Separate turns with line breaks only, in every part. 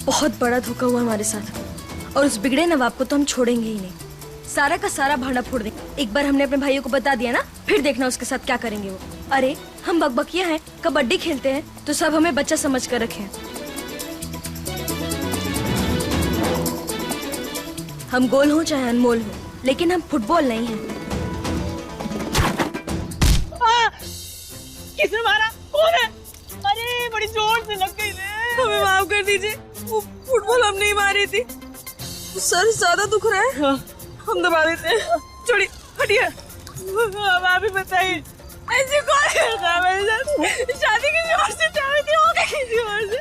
बहुत बड़ा धोखा हुआ हमारे साथ और उस बिगड़े नवाब को तो हम छोड़ेंगे ही नहीं। सारा का सारा भांडा फोड़ देंगे। एक बार हमने अपने भाइयों को बता दिया ना, फिर देखना उसके साथ क्या करेंगे वो। अरे हम बकबकिया हैं, कबड्डी खेलते हैं तो सब हमें बच्चा समझ कर रखे हैं। हम गोल हो चाहे अनमोल हो, लेकिन हम फुटबॉल नहीं हैं।
किसने मारा? कौन है? अरे बड़ी जोर से लग गई रे।
हमें माफ कर दीजिए, वो फुटबॉल हम नहीं मारी थी। सर ज्यादा दुख रहा है।
हाँ।
हम दबा देते हैं। छोड़ी, हटिए।
अब आप ही बताइए, ऐसे कौन करता है मेरे साथ? शादी किसी और से चाहती थी, हो गई किसी और से।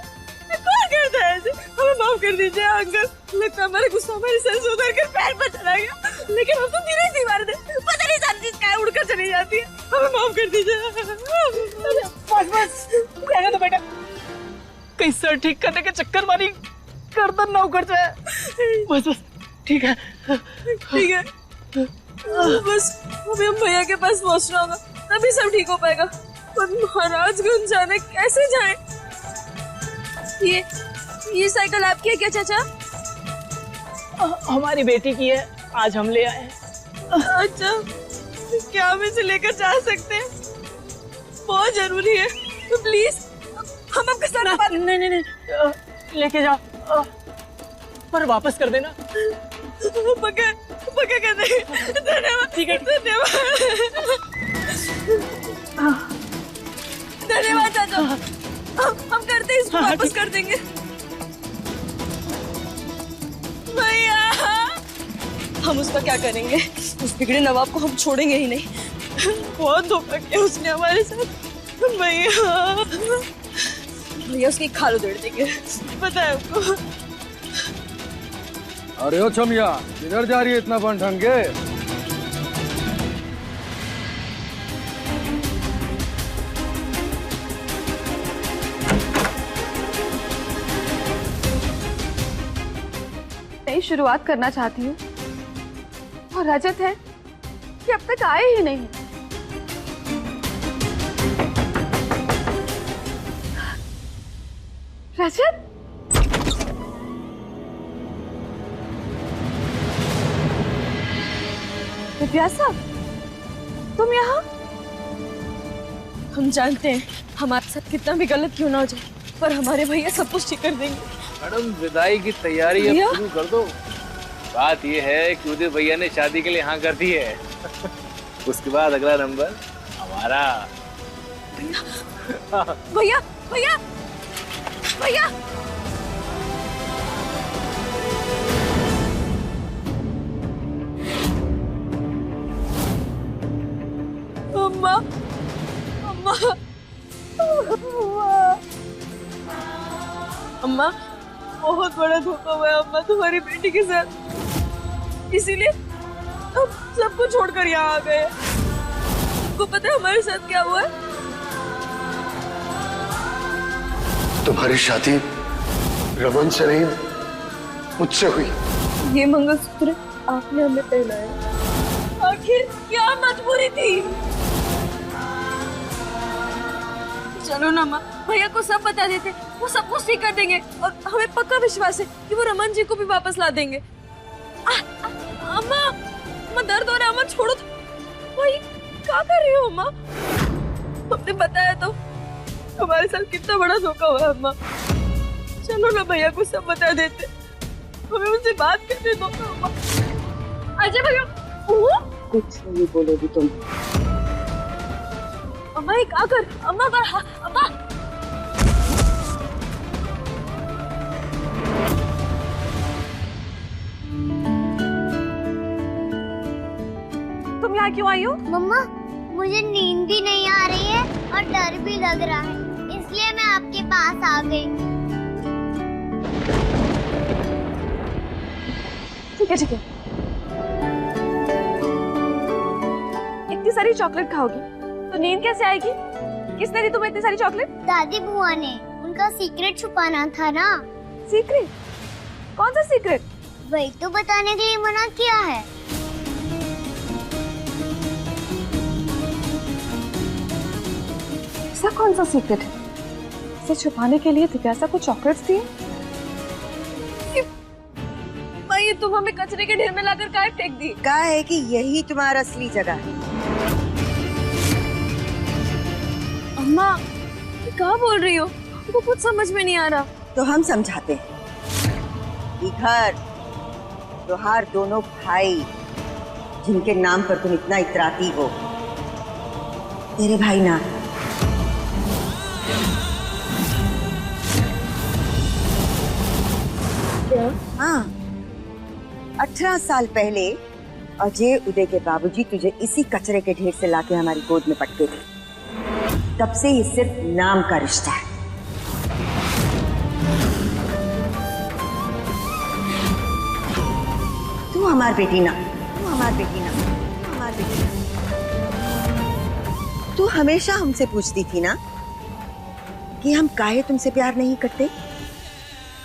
कौन करता है ऐसे? हमें माफ कर दीजिए अंकल। लगता हमारे गुस्सा हमारे सर से उतर कर पैर पर चला गया, लेकिन हम तो धीरे से मार दे। पता नहीं सारी चीज क्या उड़कर चली जाती है। हमें माफ कर दीजिए। बस रहने दो बेटा। कहीं सर ठीक करने के चक्कर मारी गर्दन ना उखड़ जाए। बस ठीक है, ठीक है।
बस अभी हम भैया के पास पहुंचना होगा, तभी सब ठीक हो पाएगा। पर महाराजगंज जाने कैसे जाएं? ये साइकिल आपकी है क्या चाचा?
हमारी बेटी की है, आज हम ले आए हैं।
अच्छा, क्या हम इसे लेकर जा सकते हैं? बहुत जरूरी है, तो प्लीज हम आपके साथ
नहीं, लेके जाओ, पर वापस कर देना।
पक्का कर देंगे। धन्यवाद।
ठीक है,
धन्यवाद चाचा। हम करते हैं, इसको वापस कर देंगे। भैया, हम उसका क्या करेंगे? उस बिगड़े नवाब को हम छोड़ेंगे ही नहीं। बहुत धोखा किया उसने हमारे साथ। भैया उसकी खाल उधेड़ देंगे, पता है आपको।
अरे ओ छमिया, किधर जा रही है इतना बन ढंग के?
नई शुरुआत करना चाहती हूँ और रजत है कि अब तक आए ही नहीं। रजत, दिव्यासा, तुम यहाँ?
हम जानते हैं हमारे साथ कितना भी गलत क्यों ना हो जाए, पर हमारे भैया सब कुछ ठीक कर देंगे।
मैडम, विदाई की तैयारी अब शुरू कर दो। बात ये है कि उदय भैया ने शादी के लिए हाँ कर दी है। उसके बाद अगला नंबर हमारा।
भैया भैया भैया, अम्मा अम्मा अम्मा, बहुत बड़ा धोखा हुआ है अम्मा तुम्हारी बेटी के साथ, इसीलिए हम सबको छोड़कर यहाँ आ गए। आपको पता है हमारे साथ क्या हुआ है?
तुम्हारी शादी रमन से नहीं, मुझसे हुई।
ये मंगलसूत्र आपने हमें पहनाया, आखिर क्या मजबूरी थी? चलो ना माँ, भैया को सब बता देते, वो सब कुछ ठीक कर देंगे और हमें पक्का विश्वास है कि वो रमन जी को भी वापस ला देंगे। अम्मा, अम्मा दर्द हो रहा है, अम्मा छोड़ो तो। भाई क्या कर रही हो अम्मा? हमने बताया तो हमारे साथ कितना बड़ा धोखा हुआ अम्मा। चलो ना भैया को सब बता देते, हमें उनसे बात करने दो अम्मा। अजय भैया,
कुछ नहीं बोलोगी तुम।
अम्मा एक आकर, अम्मा पर अम्मा।
तुम यहाँ क्यों आई हो?
मम्मा, मुझे नींद भी नहीं आ रही है और डर भी लग रहा है, इसलिए मैं आपके पास आ गई।
ठीक है ठीक है। इतनी सारी चॉकलेट खाओगी तो नींद कैसे आएगी? किसने दी तुम्हें इतनी सारी चॉकलेट?
दादी बुआ ने, उनका सीक्रेट छुपाना था ना।
सीक्रेट? कौन सा सीक्रेट?
वही तो बताने के लिए मना किया है।
ऐसा कौन सा सीक्रेट है? इसे छुपाने के लिए दिव्यासा को चॉकलेट्स दिए?
तुम हमें कचरे के ढेर में लाकर काहे फेंक दी?
कहा है कि यही तुम्हारा असली जगह है।
अम्मा, ये क्या बोल रही हो? हमको कुछ समझ में नहीं आ रहा।
तो हम समझाते हैं। इधर त्योहार दोनों भाई जिनके नाम पर तुम इतना इतराती हो, तेरे भाई ना।
क्या?
हाँ, 18 साल पहले अजय उदय के बाबूजी तुझे इसी कचरे के ढेर से लाके हमारी गोद में पटके थे। तब से ये सिर्फ नाम का रिश्ता है। तू हमारी बेटी ना, तू हमारी बेटी ना, तू हमारी बेटी ना। तू हमेशा हमसे पूछती थी ना कि हम काहे तुमसे प्यार नहीं करते,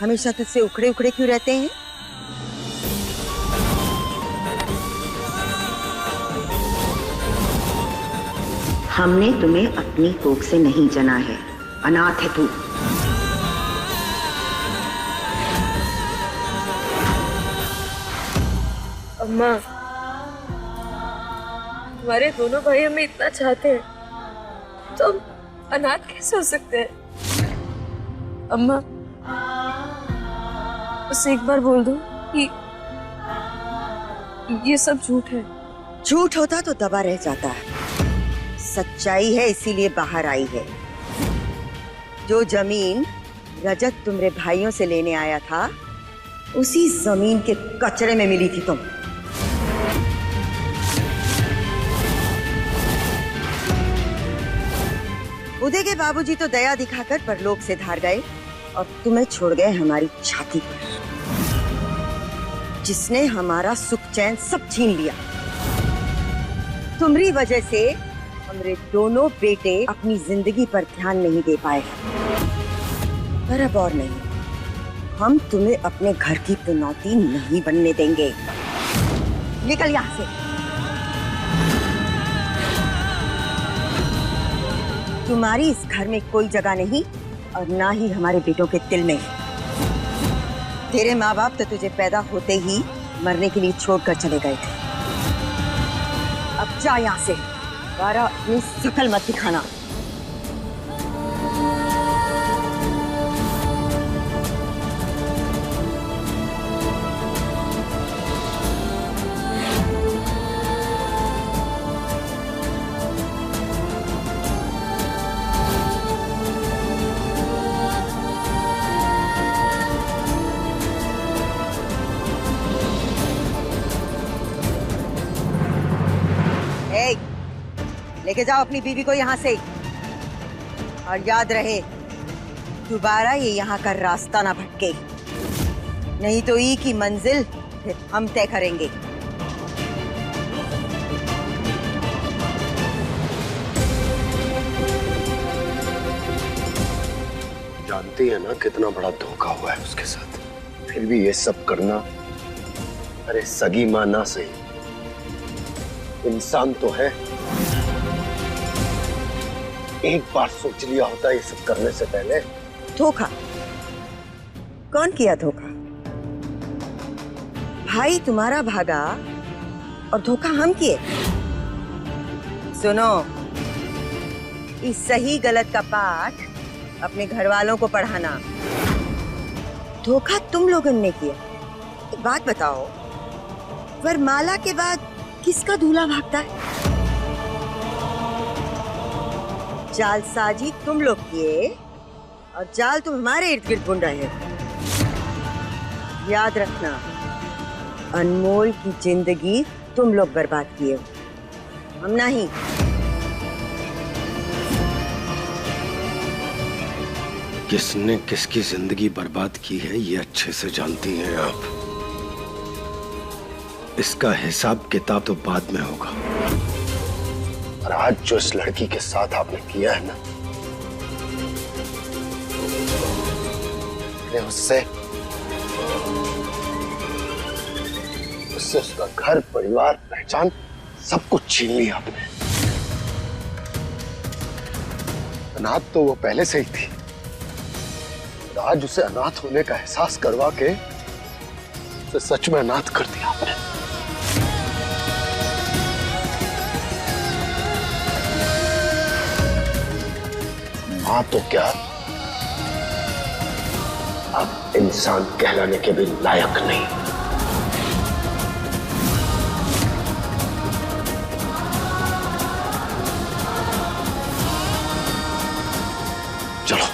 हमेशा तुझसे उखड़े उखड़े क्यों रहते हैं। हमने तुम्हें अपनी कोख से नहीं जना है, अनाथ है तू।
अम्मा, हमारे दोनों भाई हमें इतना चाहते हैं तो हम अनाथ कैसे हो सकते हैं? अम्मा, उसे एक बार बोल दो कि ये सब झूठ है।
झूठ होता तो दबा रह जाता है, सच्चाई है इसीलिए बाहर आई है। जो जमीन रजत तुम्हारे भाइयों से लेने आया था, उसी जमीन के कचरे में मिली थी तुम। उदय के बाबूजी तो दया दिखाकर परलोक से धार गए और तुम्हें छोड़ गए हमारी छाती पर, जिसने हमारा सुख चैन सब छीन लिया। तुम्हारी वजह से हमारे दोनों बेटे अपनी जिंदगी पर ध्यान नहीं दे पाए। पर अब और नहीं, हम तुम्हें अपने घर की चुनौती नहीं बनने देंगे। निकल यहाँ से। तुम्हारी इस घर में कोई जगह नहीं और ना ही हमारे बेटों के दिल में। तेरे माँ बाप तो तुझे पैदा होते ही मरने के लिए छोड़कर चले गए थे। अब जा यहाँ से, दोबारा अपनी शकल मत दिखाना। लेके जाओ अपनी बीवी को यहाँ से, और याद रहे दोबारा ये यहाँ का रास्ता ना भटके, नहीं तो ई की मंजिल फिर हम तय करेंगे।
जानती है ना कितना बड़ा धोखा हुआ है उसके साथ, फिर भी ये सब करना। अरे सगी मां ना सही, इंसान तो है। एक बार सोच लिया होता ये सब करने से पहले।
धोखा? कौन किया धोखा? भाई तुम्हारा भागा और धोखा हम किए। सुनो, इस सही गलत का पाठ अपने घर वालों को पढ़ाना। धोखा तुम लोगों ने किया। एक बात बताओ, वरमाला के बाद किसका दूल्हा भागता है? जालसाजी तुम लोग किए और जाल तुम हमारे इर्द गिर्द बुन रहे हो। याद रखना, अनमोल की जिंदगी तुम लोग बर्बाद किए हो, हम नहीं।
किसने किसकी जिंदगी बर्बाद की है ये अच्छे से जानती हैं आप। इसका हिसाब किताब तो बाद में होगा। और आज जो इस लड़की के साथ आपने किया है ना, उससे उसका घर, परिवार, पहचान सब कुछ छीन लिया आपने। अनाथ तो वो पहले से ही थी, आज उसे अनाथ होने का एहसास करवा के तो सच में अनाथ कर दिया आपने। मां तो क्या, अब इंसान कहलाने के भी लायक नहीं। चलो।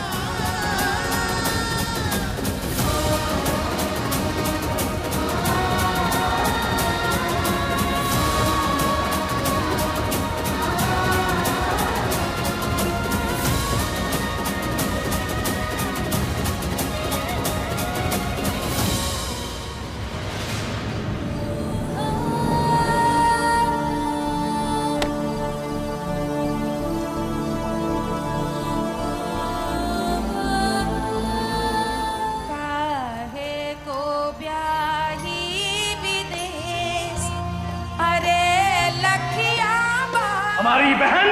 हमारी बहन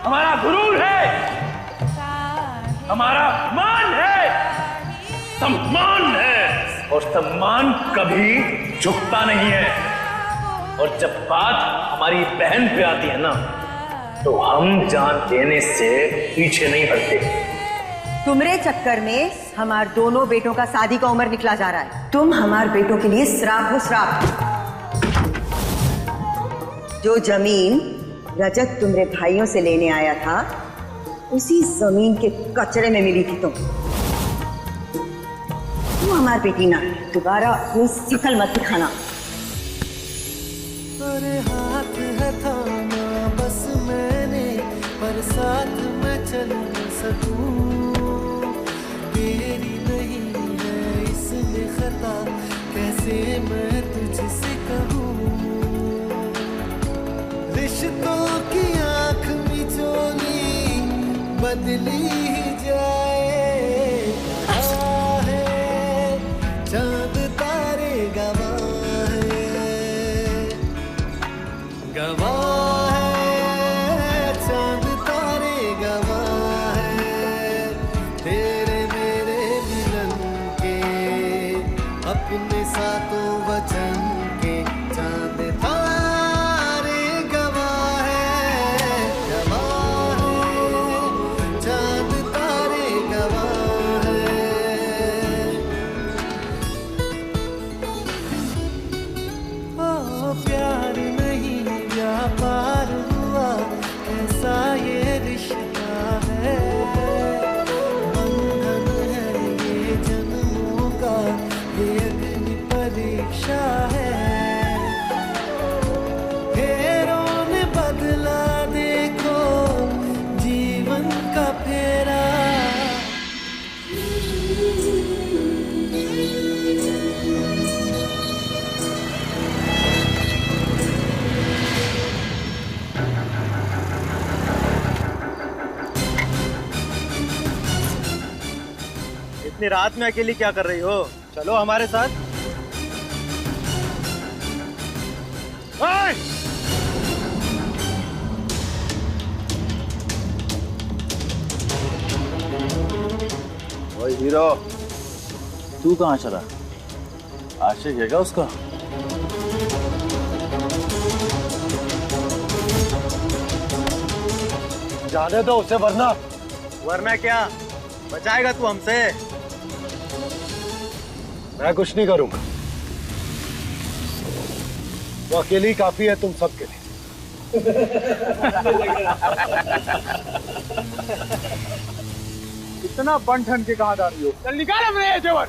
हमारा गुरूर है, हमारा मान है, सम्मान है, और सम्मान कभी झुकता नहीं है। और जब बात हमारी बहन पे आती है ना, तो हम जान देने से पीछे नहीं हटते।
तुम्हारे चक्कर में हमारे दोनों बेटों का शादी का उम्र निकला जा रहा है। तुम हमारे बेटों के लिए श्राप हो, श्राप। जो जमीन रजत तुम्हारे भाइयों से लेने आया था, उसी जमीन के कचरे में मिली थी तुम हमारी बेटी ना। दोबारा अपनी शिकल मत दिखाना।
अरे हाथ है थामा बस मैंने, पर साथ में चल न सकूं। तेरी नहीं है इसमें खता, कैसे मैं तुझसे कहूँ। रिश्तों की आँख मिचोली बदली ही जाए। आहे चांद तारे गवाह है, गवाह है, चांद तारे गवाह है। तेरे मेरे मिलन के, अपने सातों वचन के, चांद तारे गवाह है, गवाह है, चांद तारे गवाह है। ओ प्यार नहीं व्यापार हुआ, ऐसा ये रिश्ता है। बंधन है ये जन्मों का, ये अग्नि परीक्षा है। फेरों ने बदला देखो जीवन का फेरा।
इतनी रात में अकेली क्या कर रही हो? चलो हमारे साथ। ओए!
ओए हीरो, तू कहाँ चला? आशिक है क्या उसका?
जाने दो उसे, वरना क्या बचाएगा तू हमसे?
मैं कुछ नहीं करूंगा, वो अकेली काफी है तुम सबके लिए।
इतना बन ठन के कहाँ जा रही हो? चल निकाल अपने ये जेवर।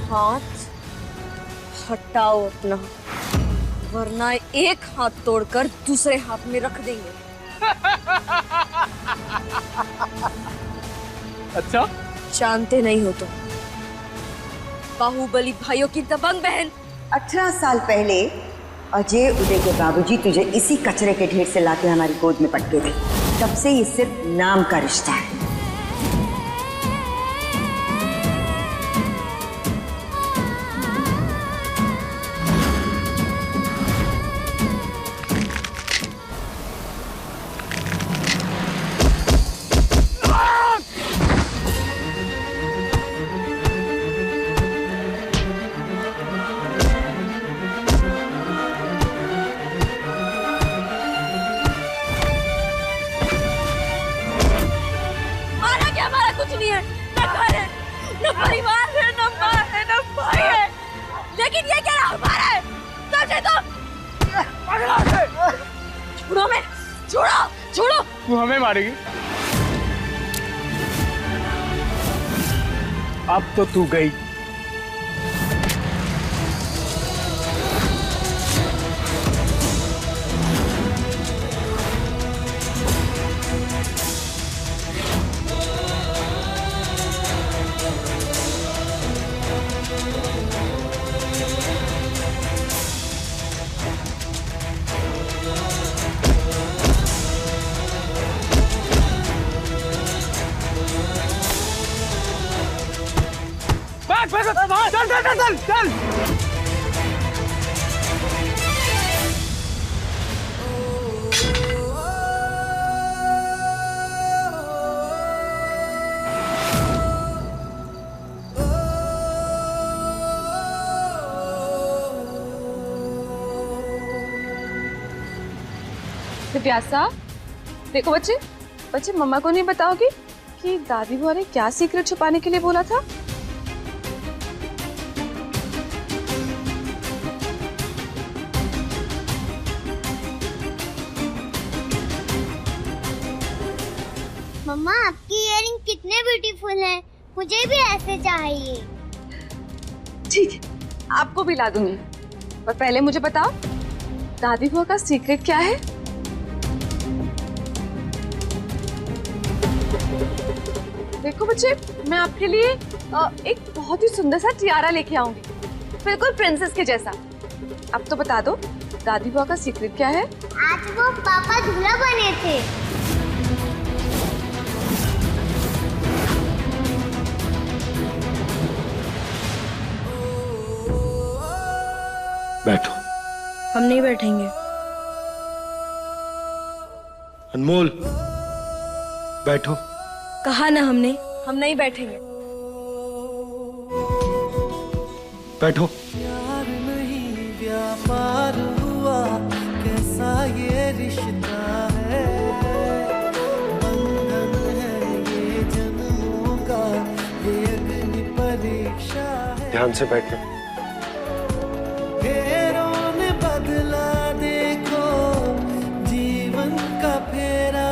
हाथ हटाओ अपना, वरना एक हाथ तोड़कर दूसरे हाथ में रख देंगे।
अच्छा,
जानते नहीं हो तुम, बाहुबली भाइयों की दबंग बहन।
18 साल पहले अजय उदय के बाबूजी तुझे इसी कचरे के ढेर से लाके हमारी गोद में पटके थे। तब से ये सिर्फ नाम का रिश्ता है।
तू हमें मारेगी? अब तो तू गई। चल चल चल चल चल।
दिव्यासा, देखो बच्चे, बच्चे मम्मा को नहीं बताओगी कि दादी बुआ ने क्या सीक्रेट छुपाने के लिए बोला था?
मम्मा आपकी इयररिंग कितने ब्यूटीफुल है, मुझे भी ऐसे चाहिए।
ठीक है, आपको भी ला दूंगी, पर पहले मुझे बताओ दादी बुआ का सीक्रेट क्या है? देखो बच्चे, मैं आपके लिए एक बहुत ही सुंदर सा टियारा लेके आऊंगी, बिल्कुल प्रिंसेस के जैसा। अब तो बता दो दादी बुआ का सीक्रेट क्या है?
आज वो पापा दूल्हा बने थे।
बैठो।
हम नहीं बैठेंगे।
अनमोल, बैठो।
कहा ना हमने, हम नहीं बैठेंगे।
बैठो।
प्यार नहीं व्यापार हुआ, कैसा ये रिश्ता है, बंधन है ये जन्मों का, ये अग्नि परीक्षा है।
ध्यान से बैठना।
फेरों ने बदला देखो जीवन का फेरा,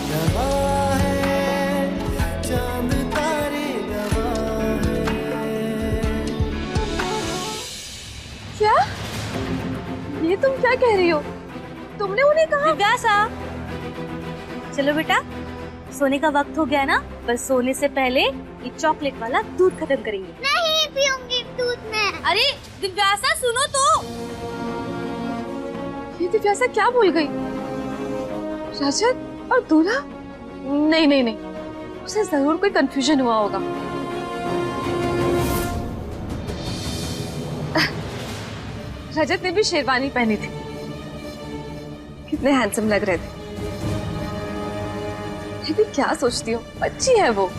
गवाह है चांद तारे गवाह है।
क्या? ये तुम क्या कह रही हो? तुमने उन्हें कहा?
दिव्यासा, चलो बेटा, सोने का वक्त हो गया ना, बस सोने से पहले ये चॉकलेट वाला दूध खत्म करेंगे।
नहीं पीऊंगी दूध में।
अरे दिव्यासा सुनो तो।
ये दिव्यासा क्या भूल गई? रजत और दूल्हा? नहीं नहीं नहीं, उसे जरूर कोई कंफ्यूजन हुआ होगा। रजत ने भी शेरवानी पहनी थी, कितने हैंडसम लग रहे थे। ये भी क्या सोचती हो, अच्छी है वो।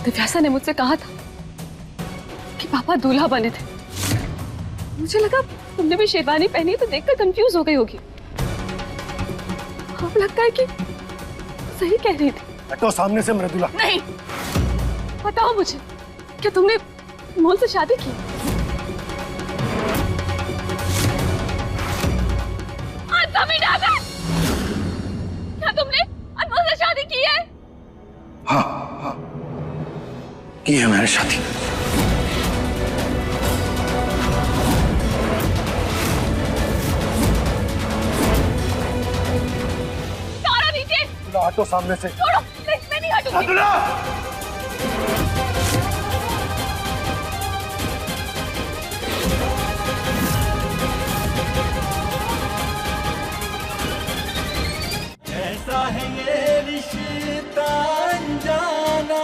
दिव्यासा ने मुझसे कहा था कि पापा दूल्हा बने थे। मुझे लगा तुमने भी शेरवानी पहनी है तो देखकर कंफ्यूज हो गई होगी। अब लगता है कि सही कह रही थी।
हटो सामने से मृदुला।
नहीं, बताओ मुझे, क्या तुमने अनमोल से शादी की? क्या तुमने अनमोल से शादी की है?
हाँ हाँ, की है मैंने शादी।
तारा नीचे।
हटो सामने से।
छोड़ो, मैं नहीं हटूंगी।
ऐसा है ये रिश्ता अनजाना।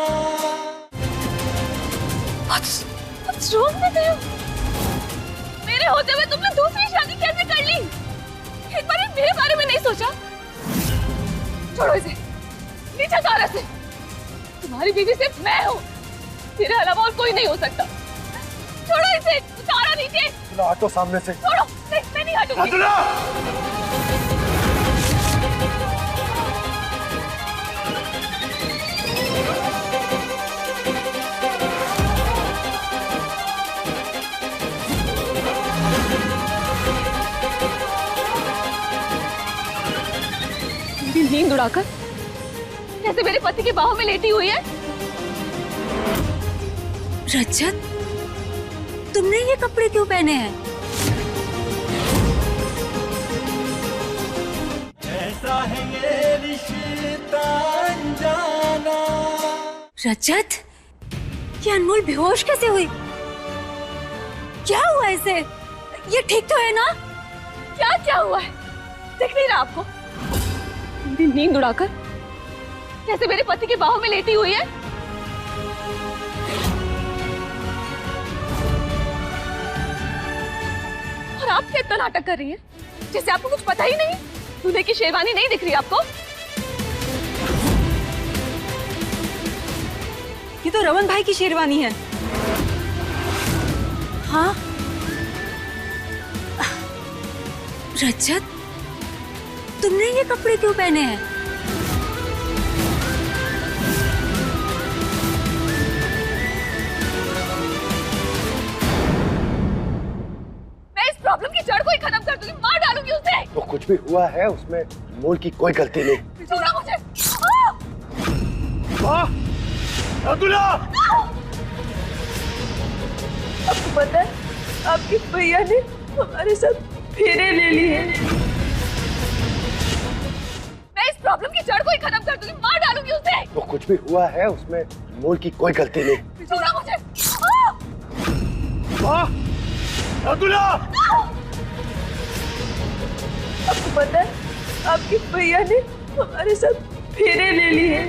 What's wrong with you? मेरे होते हुए तुमने दूसरी शादी कैसे कर ली? एक बार मेरे बारे में नहीं सोचा? छोड़ो इसे, नीचे उतारो इसे। तुम्हारी बीवी सिर्फ मैं हूँ, तेरे अलावा और कोई नहीं हो सकता। छोड़ो इसे, उतारो नीचे।
हटो सामने से।
छोड़ो, मैं नहीं हटूंगी। मेरी नींद उड़ाकर कैसे मेरे पति की बाहों में लेटी हुई है?
रजत, तुमने ये कपड़े क्यों पहने हैं?
ऐसा है ये रिश्ता अनजाना।
रजत, ये अनमोल बेहोश कैसे हुई? क्या हुआ इसे? ये ठीक तो है ना?
क्या हुआ है? दिख नहीं रहा आपको? मेरी नींद उड़ाकर कैसे मेरे पति की बाहों में लेटी हुई है? और आप क्या इतना नाटक कर रही हैं? जैसे आपको कुछ पता ही नहीं। दूल्हे की शेरवानी नहीं दिख रही आपको?
ये तो रमन भाई की शेरवानी है। हाँ, रजत, तुमने ये कपड़े क्यों पहने हैं?
मैं इस प्रॉब्लम की जड़ को ही खत्म कर दूंगी, मार डालूंगी उसे।
तो कुछ भी हुआ है उसमें अनमोल की कोई गलती नहीं।
छोड़ो मुझे।
आपको पता है, आपके भैया ने हमारे साथ फेरे ले लिए।
मैं इस प्रॉब्लम की जड़ को ही खत्म कर दूंगी, मार डालूंगी उसे।
तो कुछ भी हुआ है उसमें अनमोल की कोई गलती नहीं।
छोड़ो मुझे।
आपको पता है, आपके भैया ने हमारे साथ फेरे ले लिए।